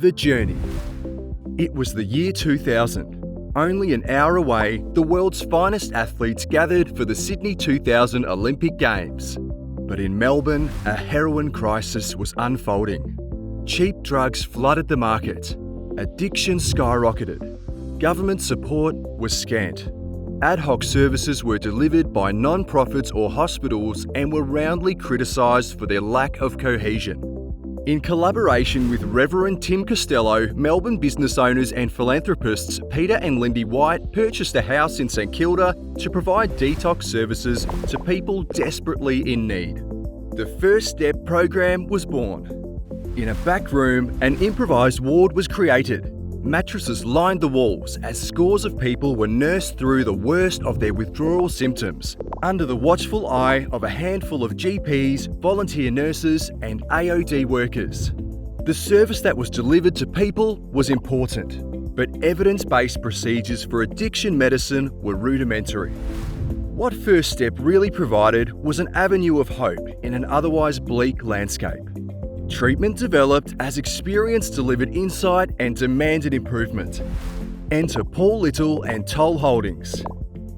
The journey. It was the year 2000. Only an hour away, the world's finest athletes gathered for the Sydney 2000 Olympic Games. But in Melbourne, a heroin crisis was unfolding. Cheap drugs flooded the market. Addiction skyrocketed. Government support was scant. Ad hoc services were delivered by non-profits or hospitals and were roundly criticised for their lack of cohesion. In collaboration with Reverend Tim Costello, Melbourne business owners and philanthropists Peter and Lindy White purchased a house in St Kilda to provide detox services to people desperately in need. The First Step program was born. In a back room, an improvised ward was created. Mattresses lined the walls as scores of people were nursed through the worst of their withdrawal symptoms, under the watchful eye of a handful of GPs, volunteer nurses, and AOD workers. The service that was delivered to people was important, but evidence-based procedures for addiction medicine were rudimentary. What First Step really provided was an avenue of hope in an otherwise bleak landscape. Treatment developed as experience delivered insight and demanded improvement. Enter Paul Little and Toll Holdings.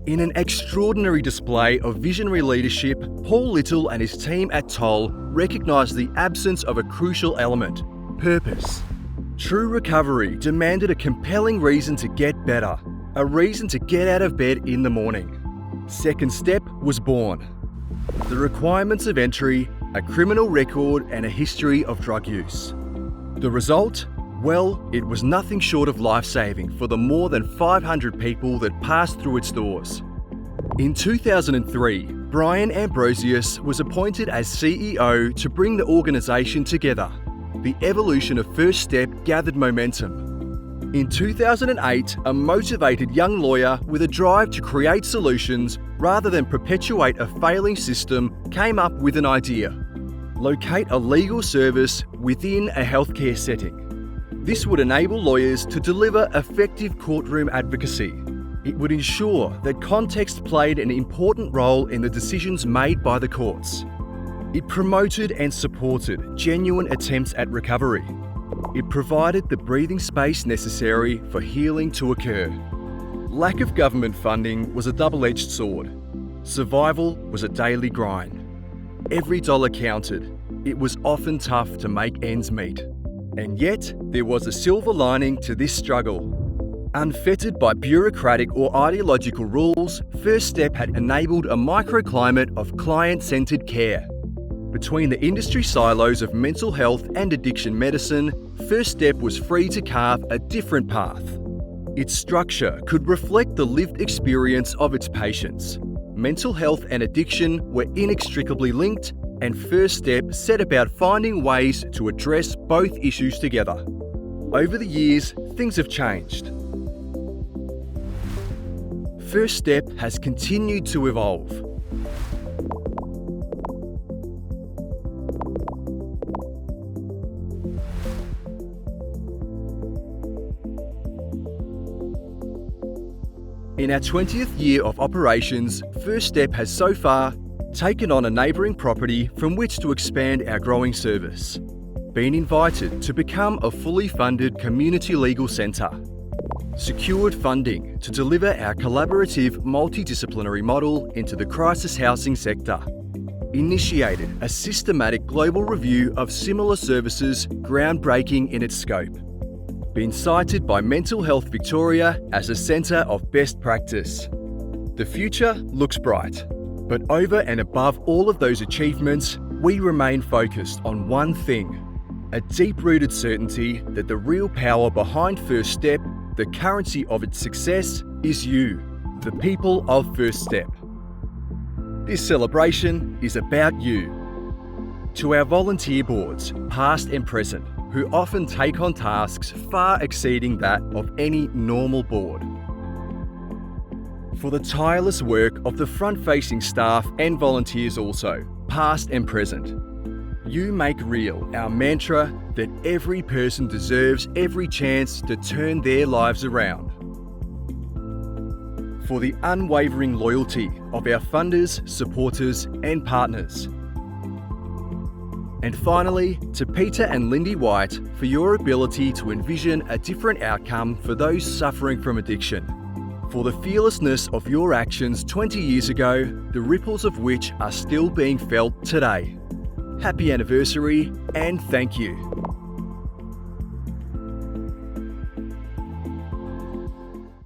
In an extraordinary display of visionary leadership, Paul Little and his team at Toll recognised the absence of a crucial element: purpose. True recovery demanded a compelling reason to get better, a reason to get out of bed in the morning. Second Step was born. The requirements of entry: a criminal record and a history of drug use. The result? Well, it was nothing short of life-saving for the more than 500 people that passed through its doors. In 2003, Brian Ambrosius was appointed as CEO to bring the organisation together. The evolution of First Step gathered momentum. In 2008, a motivated young lawyer with a drive to create solutions rather than perpetuate a failing system came up with an idea: locate a legal service within a healthcare setting. This would enable lawyers to deliver effective courtroom advocacy. It would ensure that context played an important role in the decisions made by the courts. It promoted and supported genuine attempts at recovery. It provided the breathing space necessary for healing to occur. Lack of government funding was a double-edged sword. Survival was a daily grind. Every dollar counted. It was often tough to make ends meet. And yet, there was a silver lining to this struggle. Unfettered by bureaucratic or ideological rules, First Step had enabled a microclimate of client-centred care. Between the industry silos of mental health and addiction medicine, First Step was free to carve a different path. Its structure could reflect the lived experience of its patients. Mental health and addiction were inextricably linked, and First Step set about finding ways to address both issues together. Over the years, things have changed. First Step has continued to evolve. In our 20th year of operations, First Step has so far taken on a neighbouring property from which to expand our growing service, been invited to become a fully funded community legal centre, secured funding to deliver our collaborative multidisciplinary model into the crisis housing sector, initiated a systematic global review of similar services groundbreaking in its scope, been cited by Mental Health Victoria as a centre of best practice. The future looks bright, but over and above all of those achievements, we remain focused on one thing: a deep-rooted certainty that the real power behind First Step, the currency of its success, is you, the people of First Step. This celebration is about you. To our volunteer boards, past and present, who often take on tasks far exceeding that of any normal board. For the tireless work of the front-facing staff and volunteers also, past and present. You make real our mantra that every person deserves every chance to turn their lives around. For the unwavering loyalty of our funders, supporters and partners. And finally, to Peter and Lindy White for your ability to envision a different outcome for those suffering from addiction. For the fearlessness of your actions 20 years ago, the ripples of which are still being felt today. Happy anniversary and thank you.